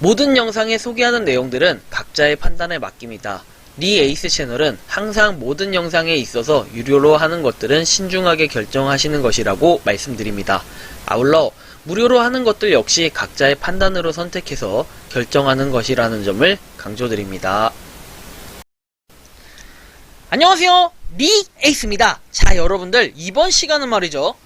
모든 영상에 소개하는 내용들은 각자의 판단에 맡깁니다. 리 에이스 채널은 항상 모든 영상에 있어서 유료로 하는 것들은 신중하게 결정하시는 것이라고 말씀드립니다. 아울러 무료로 하는 것들 역시 각자의 판단으로 선택해서 결정하는 것이라는 점을 강조드립니다. 안녕하세요, 리 에이스입니다. 자, 여러분들 이번 시간은 말이죠,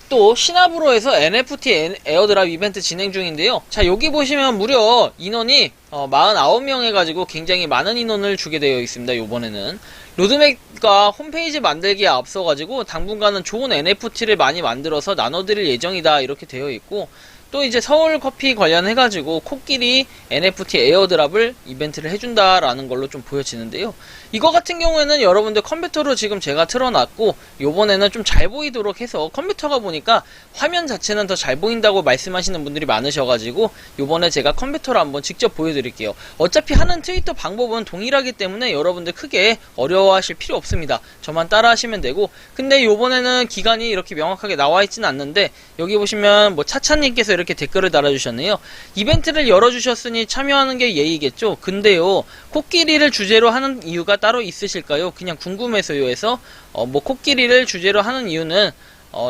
또 시나브로 에서 NFT 에어드랍 이벤트 진행 중인데요. 자, 여기 보시면 무려 인원이 49명 해가지고 굉장히 많은 인원을 주게 되어 있습니다. 요번에는 로드맵과 홈페이지 만들기에 앞서가지고 당분간은 좋은 NFT를 많이 만들어서 나눠드릴 예정이다, 이렇게 되어 있고, 또 이제 서울커피 관련해가지고 코끼리 NFT 에어드랍을 이벤트를 해준다라는 걸로 좀 보여지는데요. 이거 같은 경우에는 여러분들 컴퓨터로 지금 제가 틀어놨고, 요번에는 좀 잘 보이도록 해서, 컴퓨터가 보니까 화면 자체는 더 잘 보인다고 말씀하시는 분들이 많으셔가지고 요번에 제가 컴퓨터로 한번 직접 보여드릴게요. 어차피 하는 트위터 방법은 동일하기 때문에 여러분들 크게 어려워하실 필요 없습니다. 저만 따라 하시면 되고, 근데 요번에는 기간이 이렇게 명확하게 나와있지는 않는데, 여기 보시면 뭐 차차님께서 이렇게 댓글을 달아주셨네요. 이벤트를 열어주셨으니 참여하는 게 예의겠죠. 근데요, 코끼리를 주제로 하는 이유가 따로 있으실까요? 그냥 궁금해서요 해서, 뭐 코끼리를 주제로 하는 이유는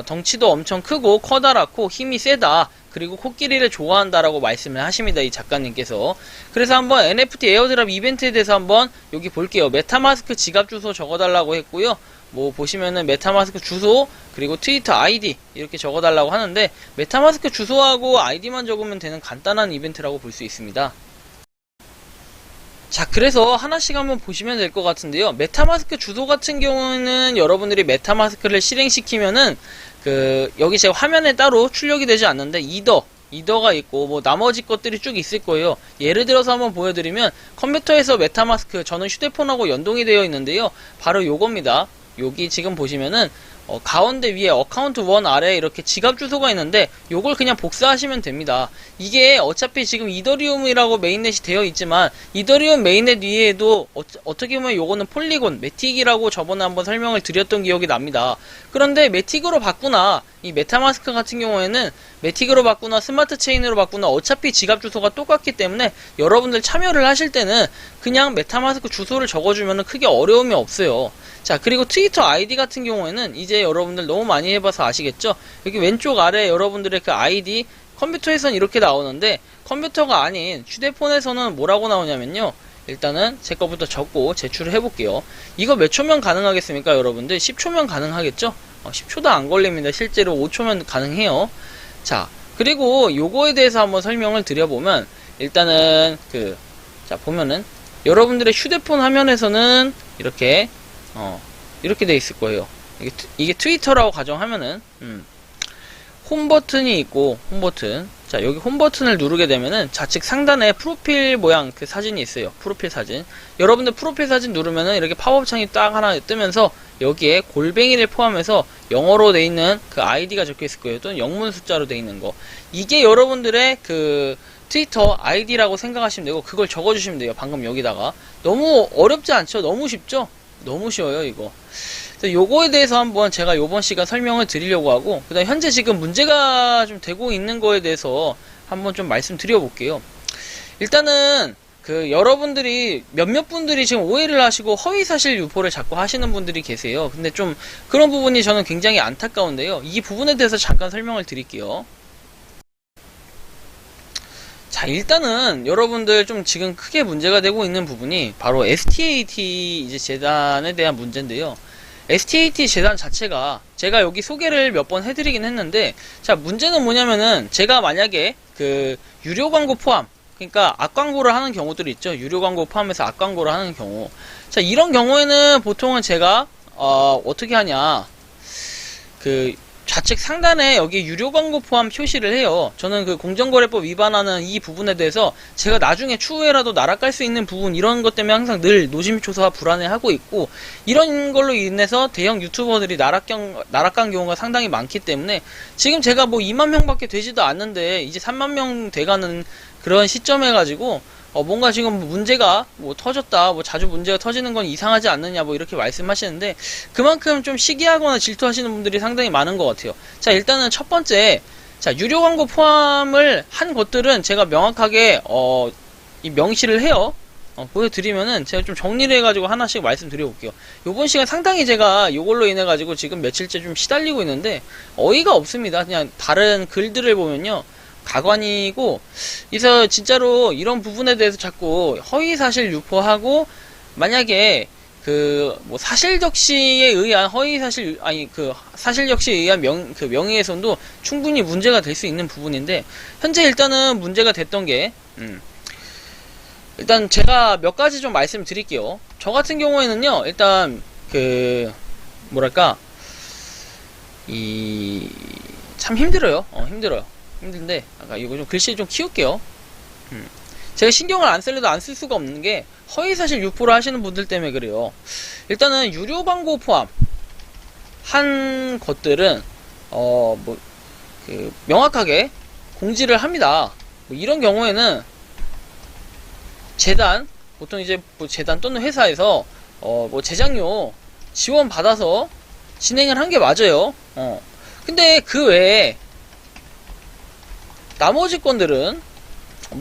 덩치도 엄청 크고 커다랗고 힘이 세다, 그리고 코끼리를 좋아한다라고 말씀을 하십니다, 이 작가님께서. 그래서 한번 NFT 에어드랍 이벤트에 대해서 한번 여기 볼게요. 메타마스크 지갑 주소 적어달라고 했고요. 뭐 보시면은 메타마스크 주소 그리고 트위터 아이디 이렇게 적어달라고 하는데, 메타마스크 주소하고 아이디만 적으면 되는 간단한 이벤트라고 볼 수 있습니다. 자, 그래서 하나씩 한번 보시면 될 것 같은데요. 메타마스크 주소 같은 경우는 여러분들이 메타마스크를 실행시키면은 여기 제가 화면에 따로 출력이 되지 않는데 이더가 있고 뭐 나머지 것들이 쭉 있을 거예요. 예를 들어서 한번 보여드리면, 컴퓨터에서 메타마스크, 저는 휴대폰하고 연동이 되어 있는데요. 바로 요겁니다. 여기 지금 보시면은 가운데 위에 어카운트 1 아래에 이렇게 지갑 주소가 있는데, 요걸 그냥 복사하시면 됩니다. 이게 어차피 지금 이더리움이라고 메인넷이 되어 있지만, 이더리움 메인넷 위에도 어떻게 보면 요거는 폴리곤, 매틱이라고 저번에 한번 설명을 드렸던 기억이 납니다. 그런데 매틱으로 바꾸나, 이 메타마스크 같은 경우에는 매틱으로 바꾸나 스마트 체인으로 바꾸나 어차피 지갑 주소가 똑같기 때문에 여러분들 참여를 하실 때는 그냥 메타마스크 주소를 적어주면 크게 어려움이 없어요. 자, 그리고 트위터 아이디 같은 경우에는 이제 여러분들 너무 많이 해봐서 아시겠죠? 여기 왼쪽 아래 여러분들의 그 아이디, 컴퓨터에서는 이렇게 나오는데, 컴퓨터가 아닌 휴대폰에서는 뭐라고 나오냐면요, 일단은 제 거부터 적고 제출을 해볼게요. 이거 몇 초면 가능하겠습니까, 여러분들? 10초면 가능하겠죠? 10초도 안 걸립니다. 실제로 5초면 가능해요. 자, 그리고 요거에 대해서 한번 설명을 드려보면, 일단은 자, 보면은 여러분들의 휴대폰 화면에서는 이렇게 이렇게 돼 있을 거예요. 이게 트위터라고 가정하면은 홈 버튼이 있고, 홈 버튼. 자, 여기 홈 버튼을 누르게 되면은 좌측 상단에 프로필 모양 그 사진이 있어요. 프로필 사진. 여러분들 프로필 사진 누르면은 이렇게 팝업 창이 딱 하나 뜨면서 여기에 골뱅이를 포함해서 영어로 돼 있는 그 아이디가 적혀 있을 거예요. 또는 영문 숫자로 돼 있는 거. 이게 여러분들의 트위터 아이디라고 생각하시면 되고, 그걸 적어주시면 돼요. 방금 여기다가. 너무 어렵지 않죠? 너무 쉽죠? 너무 쉬워요, 이거. 요거에 대해서 한번 제가 요번 시간 설명을 드리려고 하고, 그 다음 현재 지금 문제가 좀 되고 있는 거에 대해서 한번 좀 말씀드려 볼게요. 일단은 여러분들이 몇몇 분들이 지금 오해를 하시고 허위사실 유포를 자꾸 하시는 분들이 계세요. 근데 좀 그런 부분이 저는 굉장히 안타까운데요. 이 부분에 대해서 잠깐 설명을 드릴게요. 자, 일단은 여러분들 좀 지금 크게 문제가 되고 있는 부분이 바로 STAT 이제 재단에 대한 문제인데요. STAT 재단 자체가 제가 여기 소개를 몇 번 해드리긴 했는데, 자, 문제는 뭐냐면은, 제가 만약에 유료 광고 포함, 그러니까 악광고를 하는 경우들이 있죠. 유료 광고 포함해서 악광고를 하는 경우. 자, 이런 경우에는 보통은 제가 어떻게 하냐, 좌측 상단에 여기 유료 광고 포함 표시를 해요. 저는 공정거래법 위반하는 이 부분에 대해서 제가 나중에 추후에라도 날아갈 수 있는 부분, 이런 것 때문에 항상 늘 노심초사와 불안해하고 있고, 이런 걸로 인해서 대형 유튜버들이 나락간 경우가 상당히 많기 때문에, 지금 제가 뭐 2만 명밖에 되지도 않는데 이제 3만 명 돼가는 그런 시점에 가지고 뭔가 지금 문제가 뭐 터졌다, 뭐 자주 문제가 터지는 건 이상하지 않느냐, 뭐 이렇게 말씀하시는데, 그만큼 좀 시기하거나 질투하시는 분들이 상당히 많은 것 같아요. 자, 일단은 첫 번째, 자, 유료 광고 포함을 한 것들은 제가 명확하게 이 명시를 해요. 보여드리면은 제가 좀 정리를 해가지고 하나씩 말씀드려볼게요. 요번 시간 상당히 제가 요걸로 인해가지고 지금 며칠째 좀 시달리고 있는데 어이가 없습니다. 그냥 다른 글들을 보면요, 가관이고, 그래서 진짜로 이런 부분에 대해서 자꾸 허위사실 유포하고, 만약에 뭐 사실적시에 의한 허위사실, 사실적시에 의한 명예훼손도 충분히 문제가 될 수 있는 부분인데, 현재 일단은 문제가 됐던 게, 일단 제가 몇 가지 좀 말씀드릴게요. 저 같은 경우에는요, 일단 뭐랄까, 참 힘들어요. 힘들어요. 힘든데 아까 이거 좀 글씨 좀 키울게요. 제가 신경을 안 쓰려도 안 쓸 수가 없는 게 허위사실 유포를 하시는 분들 때문에 그래요. 일단은 유료 광고 포함 한 것들은 명확하게 공지를 합니다. 이런 경우에는 재단, 보통 이제 재단 또는 회사에서 제작료 지원 받아서 진행을 한 게 맞아요. 근데 그 외에 나머지 건들은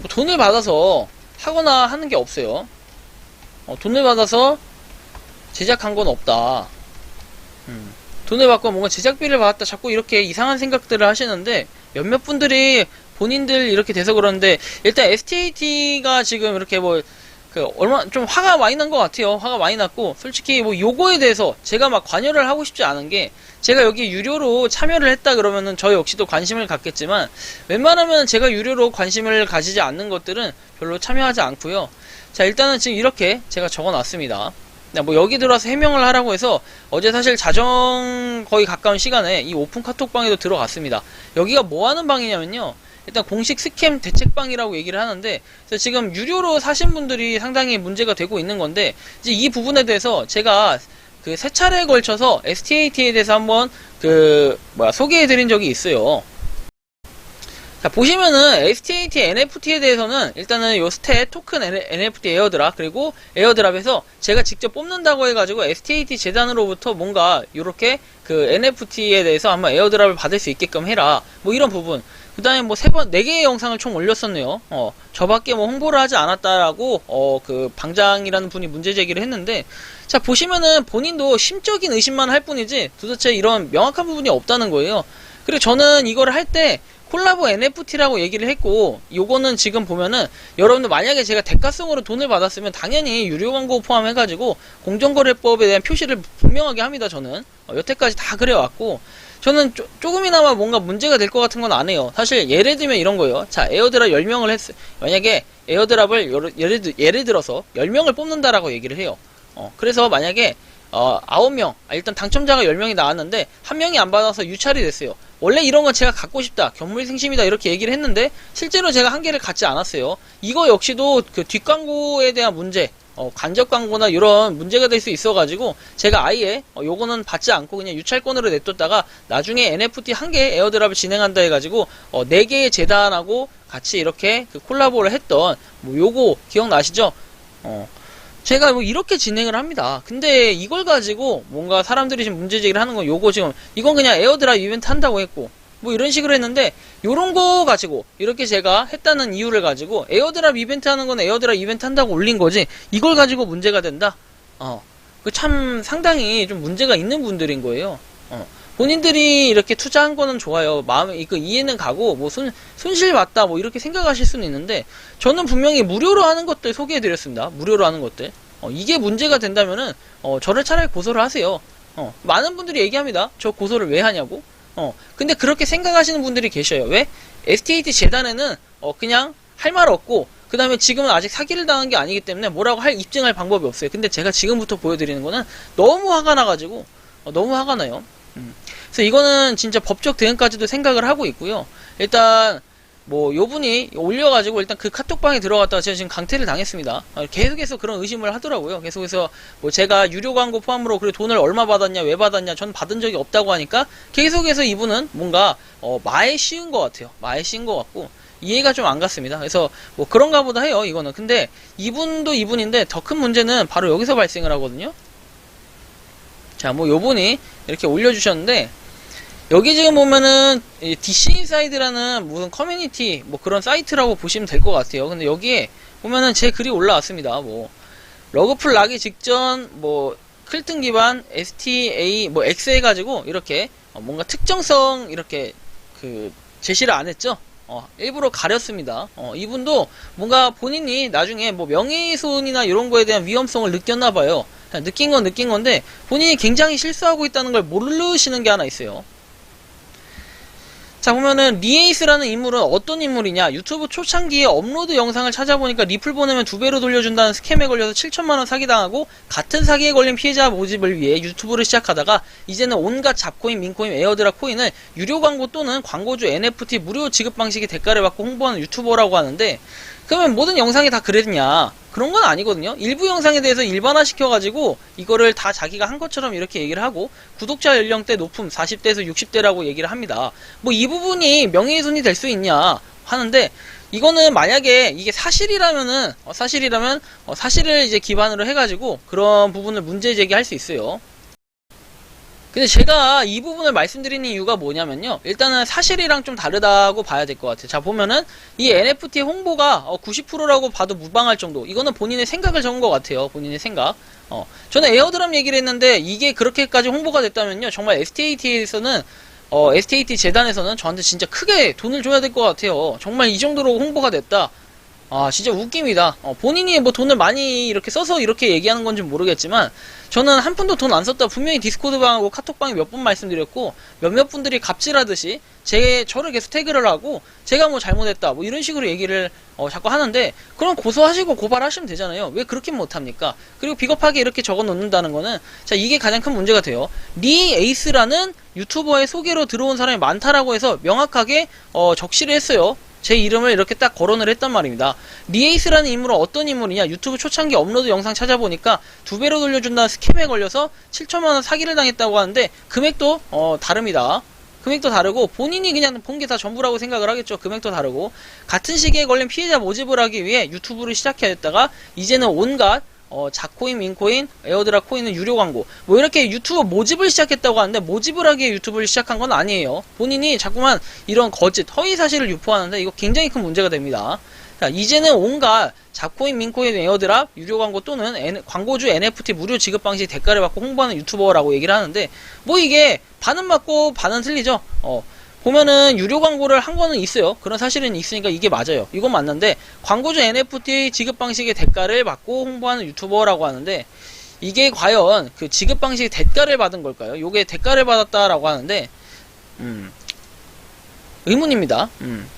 돈을 받아서 하거나 하는 게 없어요. 돈을 받아서 제작한 건 없다. 돈을 받고 뭔가 제작비를 받았다, 자꾸 이렇게 이상한 생각들을 하시는데, 몇몇 분들이 본인들 이렇게 돼서 그러는데, 일단 STAT가 지금 이렇게 얼마 좀 화가 많이 난 것 같아요. 화가 많이 났고, 솔직히 요거에 대해서 제가 막 관여를 하고 싶지 않은 게, 제가 여기 유료로 참여를 했다 그러면은 저 역시도 관심을 갖겠지만, 웬만하면 제가 유료로 관심을 가지지 않는 것들은 별로 참여하지 않고요. 자, 일단은 지금 이렇게 제가 적어 놨습니다. 여기 들어와서 해명을 하라고 해서 어제 사실 자정 거의 가까운 시간에 이 오픈 카톡방에도 들어갔습니다. 여기가 뭐 하는 방이냐면요, 일단 공식 스캠 대책방이라고 얘기를 하는데, 그래서 지금 유료로 사신 분들이 상당히 문제가 되고 있는 건데, 이제 이 부분에 대해서 제가 세 차례에 걸쳐서 STAT에 대해서 한번 소개해드린 적이 있어요. 자, 보시면은 STAT NFT에 대해서는 일단은 요 스탯 토큰 NFT 에어드랍, 그리고 에어드랍에서 제가 직접 뽑는다고 해가지고 STAT 재단으로부터 뭔가 요렇게 NFT에 대해서 한번 에어드랍을 받을 수 있게끔 해라, 이런 부분. 그 다음에 4개의 영상을 총 올렸었네요. 저밖에 홍보를 하지 않았다라고, 방장이라는 분이 문제 제기를 했는데, 자, 보시면은 본인도 심적인 의심만 할 뿐이지, 도대체 이런 명확한 부분이 없다는 거예요. 그리고 저는 이거를 할 때, 콜라보 NFT라고 얘기를 했고, 요거는 지금 보면은, 여러분들 만약에 제가 대가성으로 돈을 받았으면 당연히 유료 광고 포함해가지고, 공정거래법에 대한 표시를 분명하게 합니다, 저는. 여태까지 다 그래왔고, 저는 조금이나마 뭔가 문제가 될 것 같은 건 안 해요. 사실 예를 들면 이런 거예요. 자, 에어드랍 10명을 만약에 에어드랍을 예를 들어서 10명을 뽑는다라고 얘기를 해요. 그래서 만약에 9명, 일단 당첨자가 10명이 나왔는데 1명이 안 받아서 유찰이 됐어요. 원래 이런 건 제가 갖고 싶다, 견물생심이다, 이렇게 얘기를 했는데 실제로 제가 한 개를 갖지 않았어요. 이거 역시도 뒷광고에 대한 문제, 간접 광고나 이런 문제가 될 수 있어가지고 제가 아예 요거는 받지 않고 그냥 유찰권으로 냅뒀다가 나중에 NFT 한 개 에어드랍을 진행한다 해가지고 4개의 재단하고 같이 이렇게 콜라보를 했던 요거 기억나시죠? 제가 이렇게 진행을 합니다. 근데 이걸 가지고 뭔가 사람들이 지금 문제제기를 하는 건 요거 지금 이건 그냥 에어드랍 이벤트 한다고 했고 이런 식으로 했는데, 요런 거 가지고 이렇게 제가 했다는 이유를 가지고 에어드랍 이벤트 하는 건 에어드랍 이벤트 한다고 올린 거지, 이걸 가지고 문제가 된다? 참 상당히 좀 문제가 있는 분들인 거예요. 본인들이 이렇게 투자한 거는 좋아요. 마음에 이해는 가고 손실 봤다 이렇게 생각하실 수는 있는데, 저는 분명히 무료로 하는 것들 소개해드렸습니다. 무료로 하는 것들. 이게 문제가 된다면은 저를 차라리 고소를 하세요. 많은 분들이 얘기합니다. 저 고소를 왜 하냐고. 근데 그렇게 생각하시는 분들이 계셔요. 왜? STAT 재단에는 그냥 할 말 없고, 그 다음에 지금은 아직 사기를 당한 게 아니기 때문에 뭐라고 입증할 방법이 없어요. 근데 제가 지금부터 보여드리는 거는 너무 화가 나가지고 너무 화가 나요. 그래서 이거는 진짜 법적 대응까지도 생각을 하고 있고요. 일단 요분이 올려가지고 일단 카톡방에 들어갔다가 제가 지금 강퇴를 당했습니다. 계속해서 그런 의심을 하더라고요. 계속해서 제가 유료 광고 포함으로 그래 돈을 얼마 받았냐, 왜 받았냐, 전 받은 적이 없다고 하니까 계속해서 이분은 뭔가 마에 씌운 것 같아요. 마에 씌운 것 같고 이해가 좀 안 갔습니다. 그래서 그런가 보다 해요, 이거는. 근데 이분도 이분인데 더 큰 문제는 바로 여기서 발생을 하거든요. 자, 요분이 이렇게 올려주셨는데, 여기 지금 보면은 DC 인사이드라는 무슨 커뮤니티 뭐 그런 사이트라고 보시면 될 것 같아요. 근데 여기에 보면은 제 글이 올라왔습니다. 뭐 러그풀 나기 직전 뭐 클튼 기반 STA 뭐 X 해가지고 이렇게 뭔가 특정성 이렇게 그 제시를 안 했죠. 일부러 가렸습니다. 이분도 뭔가 본인이 나중에 뭐 명예훼손이나 이런 거에 대한 위험성을 느꼈나봐요. 느낀 건 느낀 건데 본인이 굉장히 실수하고 있다는 걸 모르시는 게 하나 있어요. 자, 보면은 리에이스라는 인물은 어떤 인물이냐, 유튜브 초창기에 업로드 영상을 찾아보니까 리플 보내면 2배로 돌려준다는 스캠에 걸려서 7천만원 사기당하고 같은 사기에 걸린 피해자 모집을 위해 유튜브를 시작하다가 이제는 온갖 잡코인, 민코인, 에어드랍 코인을 유료 광고 또는 광고주 NFT 무료 지급 방식의 대가를 받고 홍보하는 유튜버라고 하는데, 그러면 모든 영상이 다 그랬냐? 그런 건 아니거든요. 일부 영상에 대해서 일반화 시켜가지고 이거를 다 자기가 한 것처럼 이렇게 얘기를 하고 구독자 연령대 높음 40대에서 60대라고 얘기를 합니다. 뭐 이 부분이 명예훼손이 될 수 있냐 하는데, 이거는 만약에 이게 사실이라면 사실을 이제 기반으로 해가지고 그런 부분을 문제 제기할 수 있어요. 근데 제가 이 부분을 말씀드리는 이유가 뭐냐면요, 일단은 사실이랑 좀 다르다고 봐야 될 것 같아요. 자, 보면은 이 NFT 홍보가 90%라고 봐도 무방할 정도, 이거는 본인의 생각을 적은 것 같아요. 본인의 생각. 저는 에어드랍 얘기를 했는데 이게 그렇게까지 홍보가 됐다면요, 정말 STAT에서는 STAT 재단에서는 저한테 진짜 크게 돈을 줘야 될 것 같아요. 정말 이 정도로 홍보가 됐다, 진짜 웃깁니다. 본인이 뭐 돈을 많이 이렇게 써서 이렇게 얘기하는 건지 모르겠지만, 저는 한 푼도 돈 안 썼다 분명히 디스코드방하고 카톡방에 몇 번 말씀드렸고, 몇몇 분들이 갑질하듯이 저를 계속 태그를 하고 제가 뭐 잘못했다 뭐 이런 식으로 얘기를 자꾸 하는데, 그럼 고소하시고 고발하시면 되잖아요. 왜 그렇게 못합니까? 그리고 비겁하게 이렇게 적어 놓는다는 거는, 자, 이게 가장 큰 문제가 돼요. 리에이스라는 유튜버의 소개로 들어온 사람이 많다라고 해서 명확하게 적시를 했어요. 제 이름을 이렇게 딱 거론을 했단 말입니다. 리에이스라는 인물은 어떤 인물이냐, 유튜브 초창기 업로드 영상 찾아보니까 2배로 돌려준다는 스캠에 걸려서 7천만원 사기를 당했다고 하는데, 금액도 다릅니다. 금액도 다르고 본인이 그냥 본 게 다 전부라고 생각을 하겠죠. 금액도 다르고, 같은 시기에 걸린 피해자 모집을 하기 위해 유튜브를 시작했다가 이제는 온갖 자코인, 민코인, 에어드랍 코인은 유료 광고 뭐 이렇게 유튜브 모집을 시작했다고 하는데, 모집을 하기에 유튜브를 시작한 건 아니에요. 본인이 자꾸만 이런 거짓, 허위 사실을 유포하는데 이거 굉장히 큰 문제가 됩니다. 자, 이제는 온갖 자코인, 민코인, 에어드랍, 유료 광고 또는 광고주 NFT 무료 지급 방식 대가를 받고 홍보하는 유튜버라고 얘기를 하는데, 뭐 이게 반은 맞고 반은 틀리죠. 보면은 유료 광고를 한 거는 있어요. 그런 사실은 있으니까 이게 맞아요. 이건 맞는데, 광고주 NFT 지급 방식의 대가를 받고 홍보하는 유튜버라고 하는데, 이게 과연 그 지급 방식의 대가를 받은 걸까요? 요게 대가를 받았다라고 하는데, 의문입니다.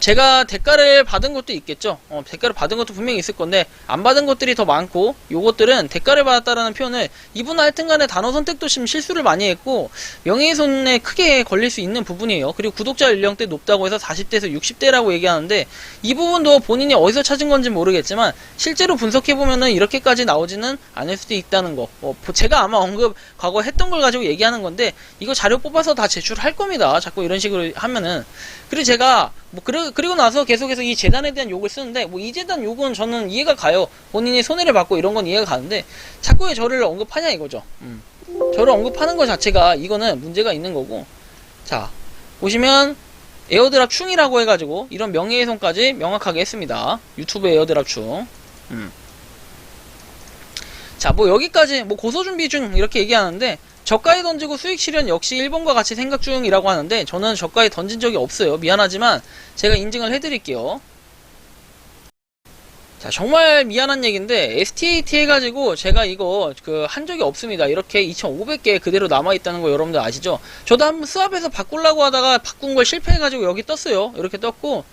제가 대가를 받은 것도 있겠죠. 대가를 받은 것도 분명히 있을 건데, 안 받은 것들이 더 많고, 요것들은 대가를 받았다라는 표현을, 이분은 하여튼간에 단어 선택도 좀 실수를 많이 했고, 명예훼손에 크게 걸릴 수 있는 부분이에요. 그리고 구독자 연령대 높다고 해서 40대에서 60대라고 얘기하는데, 이 부분도 본인이 어디서 찾은 건지 모르겠지만, 실제로 분석해보면은 이렇게까지 나오지는 않을 수도 있다는 거. 제가 아마 과거에 했던 걸 가지고 얘기하는 건데, 이거 자료 뽑아서 다 제출할 겁니다. 자꾸 이런 식으로 하면은. 그리고 제가 그리고 나서 계속해서 이 재단에 대한 욕을 쓰는데, 뭐 이 재단 욕은 저는 이해가 가요. 본인이 손해를 받고 이런 건 이해가 가는데, 자꾸 왜 저를 언급하냐 이거죠. 저를 언급하는 것 자체가 이거는 문제가 있는 거고. 자, 보시면 에어드랍 충이라고 해가지고 이런 명예훼손까지 명확하게 했습니다. 유튜브 에어드랍 충. 자, 뭐 여기까지 뭐 고소준비 중 이렇게 얘기하는데, 저가에 던지고 수익 실현 역시 1번과 같이 생각 중이라고 하는데, 저는 저가에 던진 적이 없어요. 미안하지만 제가 인증을 해드릴게요. 자, 정말 미안한 얘기인데 STAT 해가지고 제가 이거 한 적이 없습니다. 이렇게 2500개 그대로 남아있다는 거 여러분들 아시죠? 저도 한번 스왑에서 바꾸려고 하다가 바꾼 걸 실패해가지고 여기 떴어요. 이렇게 떴고,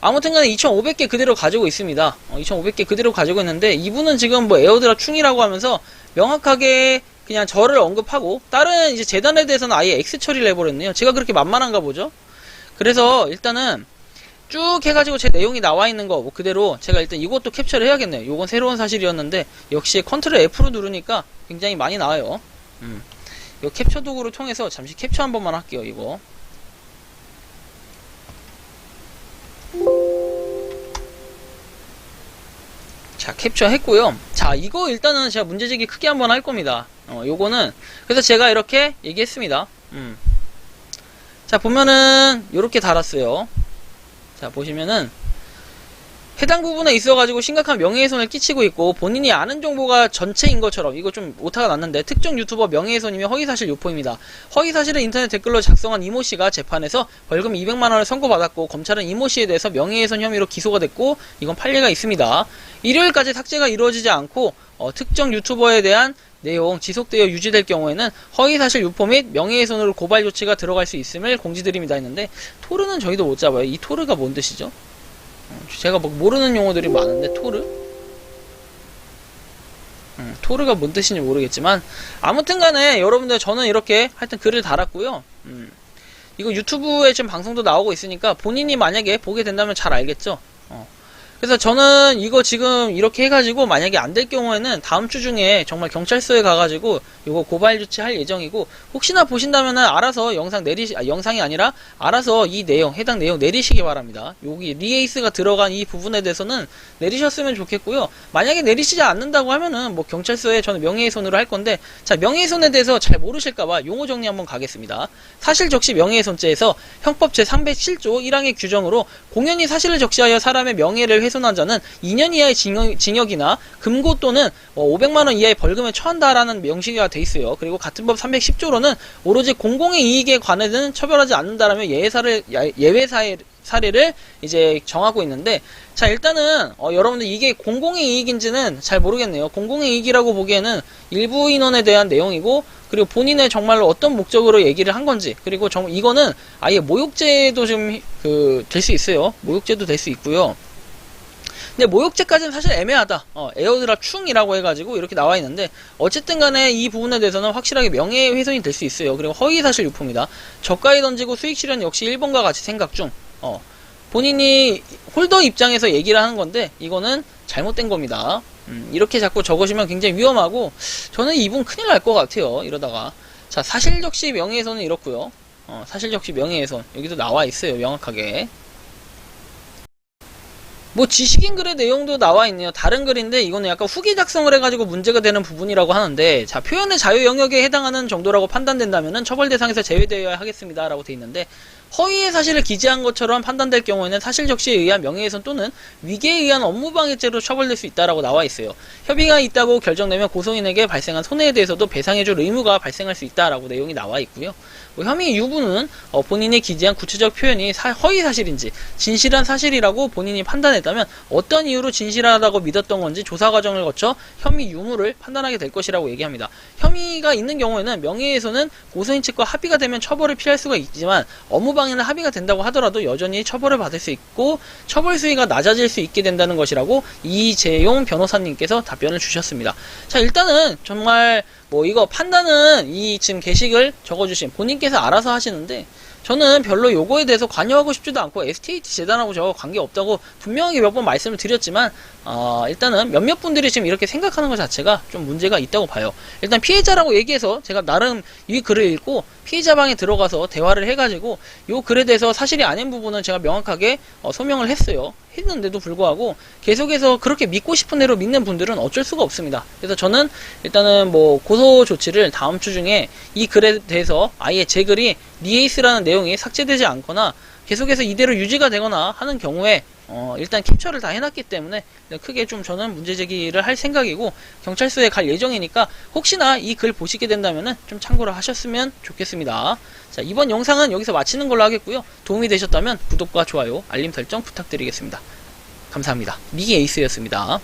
아무튼간에 2500개 그대로 가지고 있습니다. 2500개 그대로 가지고 있는데, 이분은 지금 뭐 에어드랍 충이라고 하면서 명확하게 그냥 저를 언급하고, 다른 이제 재단에 대해서는 아예 X 처리를 해버렸네요. 제가 그렇게 만만한가 보죠? 그래서 일단은 쭉 해가지고 제 내용이 나와 있는 거 뭐 그대로 제가 일단 이것도 캡처를 해야겠네요. 요건 새로운 사실이었는데, 역시 컨트롤 F로 누르니까 굉장히 많이 나와요. 요 캡처 도구를 통해서 잠시 캡처 한 번만 할게요. 이거. 자, 캡처 했고요. 자, 이거 일단은 제가 문제제기 크게 한번 할 겁니다. 요거는, 그래서 제가 이렇게 얘기했습니다. 자, 보면은 요렇게 달았어요. 자, 보시면은 해당 부분에 있어가지고 심각한 명예훼손을 끼치고 있고, 본인이 아는 정보가 전체인 것처럼, 이거 좀 오타가 났는데, 특정 유튜버 명예훼손이며 허위사실 유포입니다. 허위사실을 인터넷 댓글로 작성한 이모씨가 재판에서 벌금 200만원을 선고받았고, 검찰은 이모씨에 대해서 명예훼손 혐의로 기소가 됐고, 이건 판례가 있습니다. 일요일까지 삭제가 이루어지지 않고 특정 유튜버에 대한 내용 지속되어 유지될 경우에는 허위사실 유포 및 명예훼손으로 고발 조치가 들어갈 수 있음을 공지드립니다 했는데, 토르는 저희도 못 잡아요. 이 토르가 뭔 뜻이죠? 제가 막 모르는 용어들이 많은데, 토르? 토르가 뭔 뜻인지 모르겠지만, 아무튼 간에 여러분들, 저는 이렇게 하여튼 글을 달았고요. 이거 유튜브에 지금 방송도 나오고 있으니까 본인이 만약에 보게 된다면 잘 알겠죠? 그래서 저는 이거 지금 이렇게 해가지고 만약에 안 될 경우에는 다음 주 중에 정말 경찰서에 가가지고 이거 고발 조치할 예정이고, 혹시나 보신다면은 알아서 영상이 아니라 알아서 이 내용, 해당 내용 내리시기 바랍니다. 여기 리에이스가 들어간 이 부분에 대해서는 내리셨으면 좋겠고요. 만약에 내리시지 않는다고 하면은 뭐 경찰서에 저는 명예훼손으로 할 건데, 자, 명예훼손에 대해서 잘 모르실까봐 용어 정리 한번 가겠습니다. 사실 적시 명예훼손죄에서 형법 제307조 1항의 규정으로 공연히 사실을 적시하여 사람의 명예를 훼손한 자는 2년 이하의 징역이나 금고 또는 500만원 이하의 벌금에 처한다라는 명시가 돼 있어요. 그리고 같은 법 310조로는 오로지 공공의 이익에 관해서는 처벌하지 않는다라며 예외 사례를 이제 정하고 있는데, 자, 일단은 여러분들 이게 공공의 이익인지는 잘 모르겠네요. 공공의 이익이라고 보기에는 일부 인원에 대한 내용이고, 그리고 본인의 정말로 어떤 목적으로 얘기를 한 건지, 그리고 이거는 아예 모욕죄도 좀 될 수 있어요. 모욕죄도 될 수 있고요. 근데 모욕죄까지는 사실 애매하다. 에어드랍 충이라고 해가지고 이렇게 나와 있는데, 어쨌든 간에 이 부분에 대해서는 확실하게 명예훼손이 될 수 있어요. 그리고 허위사실 유포입니다. 저가에 던지고 수익 실현 역시 1번과 같이 생각 중. 본인이 홀더 입장에서 얘기를 하는 건데, 이거는 잘못된 겁니다. 이렇게 자꾸 적으시면 굉장히 위험하고, 저는 이분 큰일 날 것 같아요. 이러다가. 자, 사실적시 명예훼손은 이렇고요. 사실적시 명예훼손 여기도 나와 있어요. 명확하게. 뭐 지식인 글의 내용도 나와 있네요. 다른 글인데 이거는 약간 후기 작성을 해가지고 문제가 되는 부분이라고 하는데, 자, 표현의 자유 영역에 해당하는 정도라고 판단된다면은 처벌 대상에서 제외되어야 하겠습니다 라고 돼 있는데, 허위의 사실을 기재한 것처럼 판단될 경우에는 사실 적시에 의한 명예훼손 또는 위계에 의한 업무방해죄로 처벌될 수 있다라고 나와 있어요. 협의가 있다고 결정되면 고소인에게 발생한 손해에 대해서도 배상해줄 의무가 발생할 수 있다라고 내용이 나와 있고요. 혐의 유무는 본인이 기재한 구체적 표현이 허위 사실인지 진실한 사실이라고 본인이 판단했다면 어떤 이유로 진실하다고 믿었던 건지 조사 과정을 거쳐 혐의 유무를 판단하게 될 것이라고 얘기합니다. 혐의가 있는 경우에는 명예훼손은 고소인 측과 합의가 되면 처벌을 피할 수가 있지만, 업무방해는 합의가 된다고 하더라도 여전히 처벌을 받을 수 있고 처벌 수위가 낮아질 수 있게 된다는 것이라고 이재용 변호사님께서 답변을 주셨습니다. 자, 일단은 정말 이거 판단은 이 지금 게시글 적어주신 본인께서 알아서 하시는데, 저는 별로 요거에 대해서 관여하고 싶지도 않고 STT 재단하고 저 관계없다고 분명하게 몇 번 말씀을 드렸지만, 일단은 몇몇 분들이 지금 이렇게 생각하는 것 자체가 좀 문제가 있다고 봐요. 일단 피해자라고 얘기해서 제가 나름 이 글을 읽고 피해자 방에 들어가서 대화를 해가지고 요 글에 대해서 사실이 아닌 부분은 제가 명확하게 소명을 했는데도 불구하고 계속해서 그렇게 믿고 싶은 대로 믿는 분들은 어쩔 수가 없습니다. 그래서 저는 일단은 고소 조치를 다음 주 중에 이 글에 대해서 아예 제 글이 리에이스라는 내용이 삭제되지 않거나 계속해서 이대로 유지가 되거나 하는 경우에 일단 캡처를 다 해놨기 때문에 크게 좀 저는 문제 제기를 할 생각이고, 경찰서에 갈 예정이니까 혹시나 이 글 보시게 된다면은 좀 참고를 하셨으면 좋겠습니다. 자, 이번 영상은 여기서 마치는 걸로 하겠고요. 도움이 되셨다면 구독과 좋아요, 알림 설정 부탁드리겠습니다. 감사합니다. 미에이스였습니다.